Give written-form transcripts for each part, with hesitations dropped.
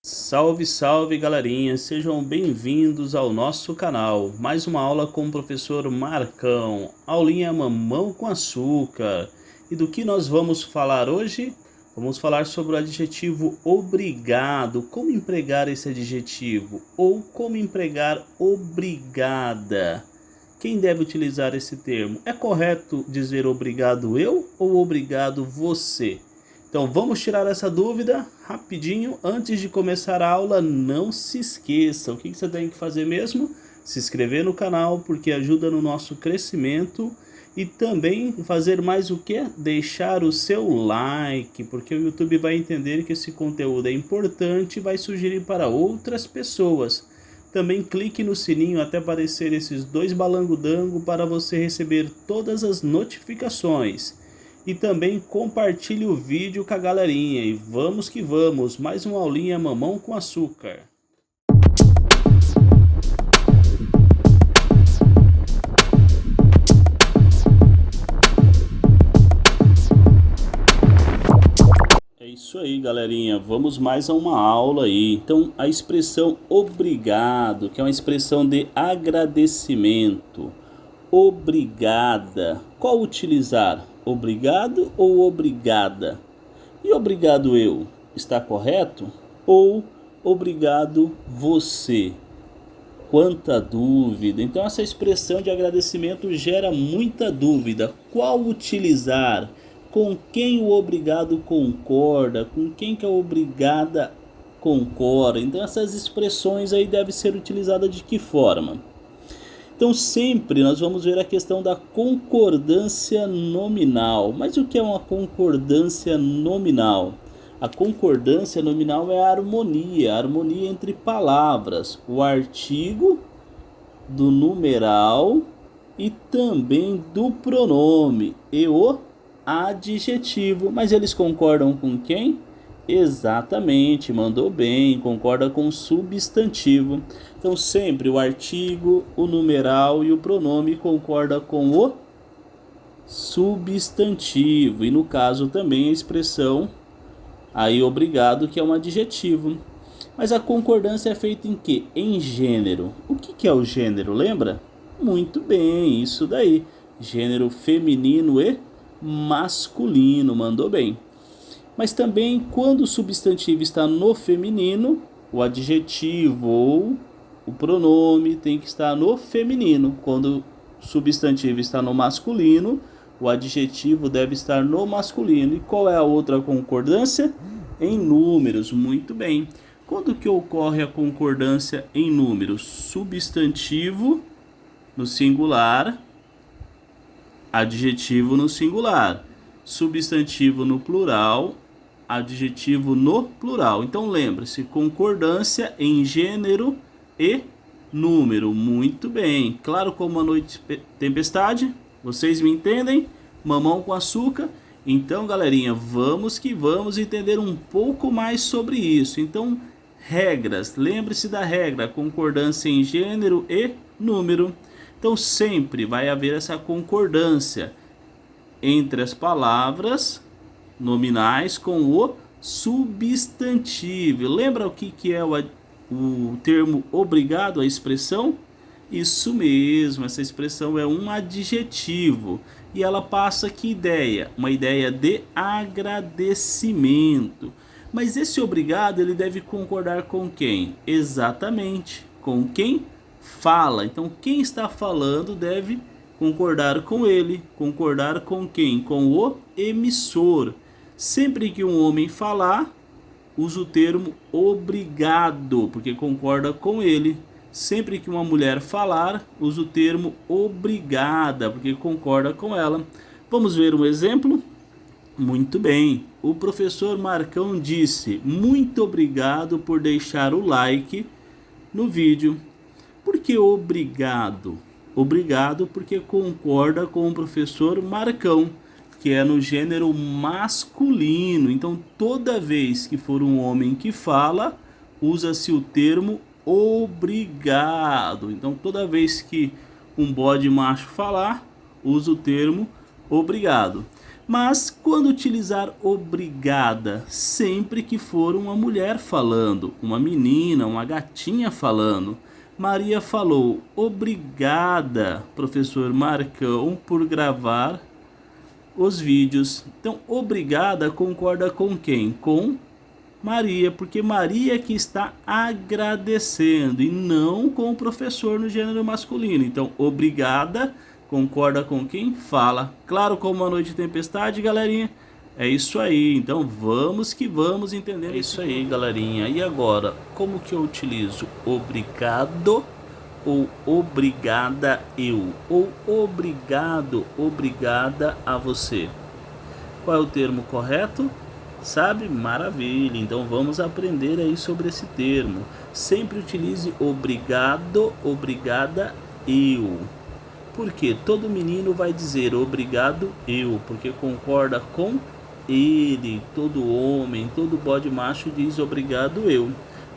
Salve, salve galerinha, sejam bem-vindos ao nosso canal. Mais uma aula com o professor Marcão, aulinha mamão com açúcar. E do que nós vamos falar hoje? Vamos falar sobre o adjetivo obrigado, como empregar esse adjetivo, ou como empregar obrigada. Quem deve utilizar esse termo? É correto dizer obrigado eu ou obrigado você? Então vamos tirar essa dúvida rapidinho. Antes de começar a aula, não se esqueça. O que você tem que fazer mesmo? Se inscrever no canal, porque ajuda no nosso crescimento. E também fazer mais o que? Deixar o seu like, porque o YouTube vai entender que esse conteúdo é importante e vai sugerir para outras pessoas. Também clique no sininho até aparecer esses dois balango-dango para você receber todas as notificações. E também compartilhe o vídeo com a galerinha. E vamos que vamos, mais uma aulinha mamão com açúcar. É isso aí, galerinha, vamos mais a uma aula aí. Então a expressão obrigado, que é uma expressão de agradecimento. Obrigada, qual utilizar? Obrigado ou obrigada? E obrigado eu, está correto? Ou obrigado você? Quanta dúvida! Então essa expressão de agradecimento gera muita dúvida. Qual utilizar? Com quem o obrigado concorda? Com quem que a obrigada concorda? Então essas expressões aí devem ser utilizadas de que forma? Então sempre nós vamos ver a questão da concordância nominal. Mas o que é uma concordância nominal? A concordância nominal é a harmonia entre palavras, o artigo do numeral e também do pronome e o adjetivo. Mas eles concordam com quem? Exatamente, mandou bem, concorda com o substantivo. Então sempre o artigo, o numeral e o pronome concorda com o substantivo. E no caso também a expressão aí obrigado, que é um adjetivo. Mas a concordância é feita em quê? Em gênero. O que é o gênero, lembra? Muito bem, isso daí. Gênero feminino e masculino, mandou bem. Mas também quando o substantivo está no feminino, o adjetivo ou o pronome tem que estar no feminino. Quando o substantivo está no masculino, o adjetivo deve estar no masculino. E qual é a outra concordância? Em números, muito bem. Quando que ocorre a concordância em números? Substantivo no singular, adjetivo no singular. Substantivo no plural, adjetivo no plural. Então lembre-se, concordância em gênero e número. Muito bem. Claro como a noite tempestade. Vocês me entendem? Mamão com açúcar. Então, galerinha, vamos que vamos entender um pouco mais sobre isso. Então, regras. Lembre-se da regra, concordância em gênero e número. Então, sempre vai haver essa concordância entre as palavras nominais com o substantivo. Lembra o que é o termo obrigado, a expressão? Isso mesmo, essa expressão é um adjetivo. E ela passa que ideia? Uma ideia de agradecimento. Mas esse obrigado, ele deve concordar com quem? Exatamente, com quem fala. Então quem está falando deve concordar com ele. Concordar com quem? Com o emissor. Sempre que um homem falar, usa o termo obrigado, porque concorda com ele. Sempre que uma mulher falar, usa o termo obrigada, porque concorda com ela. Vamos ver um exemplo? Muito bem. O professor Marcão disse: muito obrigado por deixar o like no vídeo. Por que obrigado? Obrigado porque concorda com o professor Marcão, que é no gênero masculino. Então, toda vez que for um homem que fala, usa-se o termo obrigado. Então, toda vez que um bode macho falar, usa o termo obrigado. Mas quando utilizar obrigada, sempre que for uma mulher falando, uma menina, uma gatinha falando. Maria falou: obrigada, professor Marcão, por gravar os vídeos. Então, obrigada concorda com quem? Com Maria, porque Maria que está agradecendo e não com o professor no gênero masculino. Então, obrigada concorda com quem fala. Claro, como a noite de tempestade, galerinha. É isso aí. Então, vamos que vamos entender. É isso aí, galerinha. E agora, como que eu utilizo obrigado ou obrigada eu? Ou obrigado, obrigada a você? Qual é o termo correto? Sabe? Maravilha! Então vamos aprender aí sobre esse termo. Sempre utilize obrigado, obrigada eu. Porque todo menino vai dizer obrigado eu, porque concorda com ele. Todo homem, todo bode macho diz obrigado eu.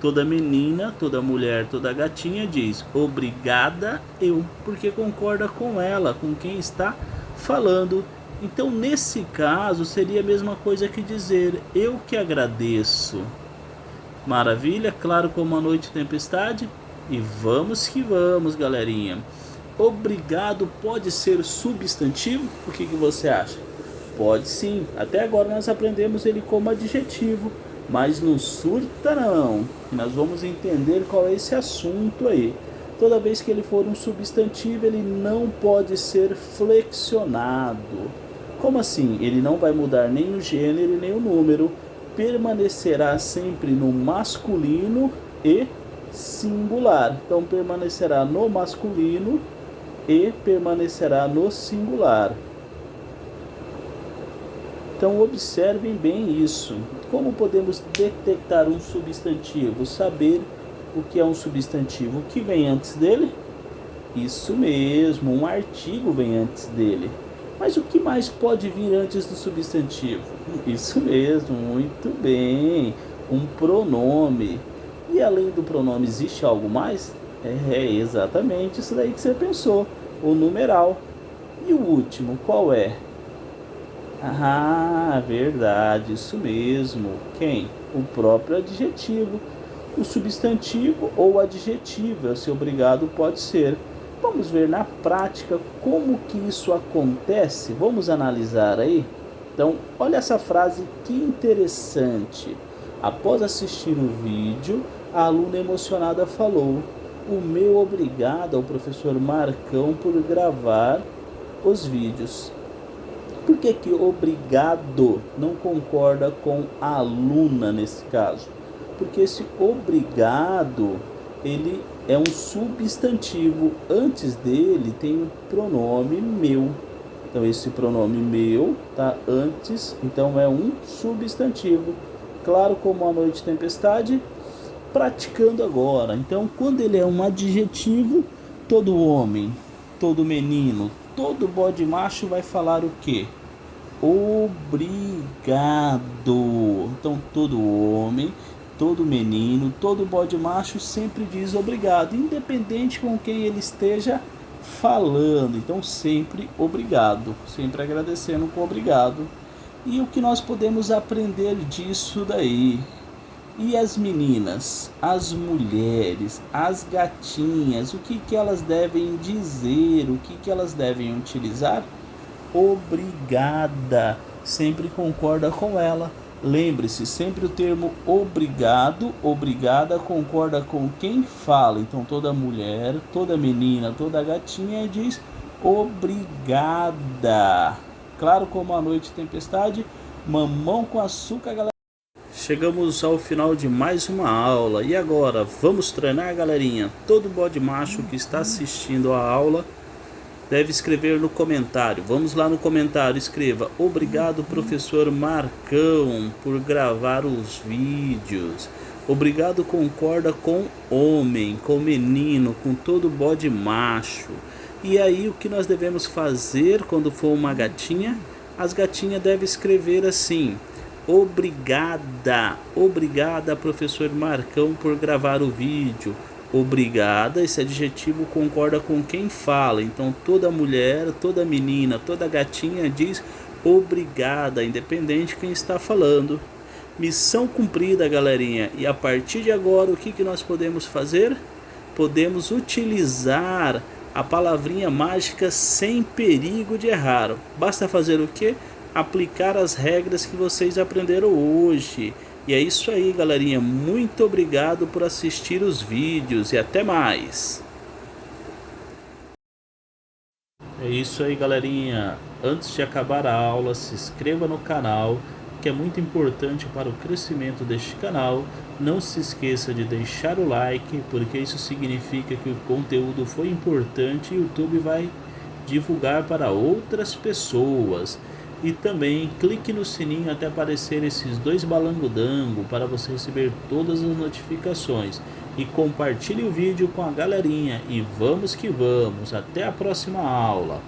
Toda menina, toda mulher, toda gatinha diz obrigada eu, porque concorda com ela, com quem está falando. Então, nesse caso, seria a mesma coisa que dizer eu que agradeço. Maravilha, claro como a noite tempestade. E vamos que vamos, galerinha. Obrigado pode ser substantivo? O que você acha? Pode sim. Até agora nós aprendemos ele como adjetivo. Mas não surta não. Nós vamos entender qual é esse assunto aí. Toda vez que ele for um substantivo, ele não pode ser flexionado. Como assim? Ele não vai mudar nem o gênero nem o número. Permanecerá sempre no masculino e singular. Então permanecerá no masculino e permanecerá no singular. Então observem bem isso. Como podemos detectar um substantivo? Saber o que é um substantivo. O que vem antes dele? Isso mesmo, um artigo vem antes dele. Mas o que mais pode vir antes do substantivo? Isso mesmo, muito bem. Um pronome. E além do pronome, existe algo mais? É exatamente isso daí que você pensou. O numeral. E o último, qual é? Ah, verdade, isso mesmo. Quem? O próprio adjetivo. O substantivo ou adjetivo, esse obrigado pode ser. Vamos ver na prática como que isso acontece. Vamos analisar aí? Então, olha essa frase que interessante. Após assistir o vídeo, a aluna emocionada falou: o meu obrigado ao professor Marcão por gravar os vídeos. Por que que obrigado não concorda com a aluna nesse caso? Porque esse obrigado, ele é um substantivo. Antes dele tem o pronome meu. Então esse pronome meu tá antes, então é um substantivo. Claro como a noite tempestade, praticando agora. Então quando ele é um adjetivo, todo homem, todo menino, todo bode macho vai falar o quê? Obrigado. Então todo homem, todo menino, todo bode macho sempre diz obrigado, independente com quem ele esteja falando. Então sempre obrigado, sempre agradecendo com obrigado. E o que nós podemos aprender disso daí? E as meninas, as mulheres, as gatinhas, o que elas devem dizer, o que elas devem utilizar? Obrigada, sempre concorda com ela. Lembre-se, sempre o termo obrigado, obrigada concorda com quem fala. Então toda mulher, toda menina, toda gatinha diz obrigada. Claro como a noite tempestade, mamão com açúcar, galera. Chegamos ao final de mais uma aula. E agora, vamos treinar, galerinha? Todo bode macho que está assistindo a aula deve escrever no comentário. Vamos lá no comentário, escreva: obrigado, professor Marcão, por gravar os vídeos. Obrigado concorda com homem, com menino, com todo bode macho. E aí o que nós devemos fazer quando for uma gatinha? As gatinhas devem escrever assim: obrigada, obrigada, professor Marcão, por gravar o vídeo. Obrigada, esse adjetivo concorda com quem fala. Então toda mulher, toda menina, toda gatinha diz obrigada, independente quem está falando. Missão cumprida, galerinha. E a partir de agora, o que nós podemos fazer? Podemos utilizar a palavrinha mágica sem perigo de errar. Basta fazer o quê? Aplicar as regras que vocês aprenderam hoje. E é isso aí, galerinha. Muito obrigado por assistir os vídeos e até mais. É isso aí, galerinha. Antes de acabar a aula, se inscreva no canal, que é muito importante para o crescimento deste canal. Não se esqueça de deixar o like, porque isso significa que o conteúdo foi importante e o YouTube vai divulgar para outras pessoas. E também clique no sininho até aparecer esses dois balangodango para você receber todas as notificações. E compartilhe o vídeo com a galerinha. E vamos que vamos. Até a próxima aula.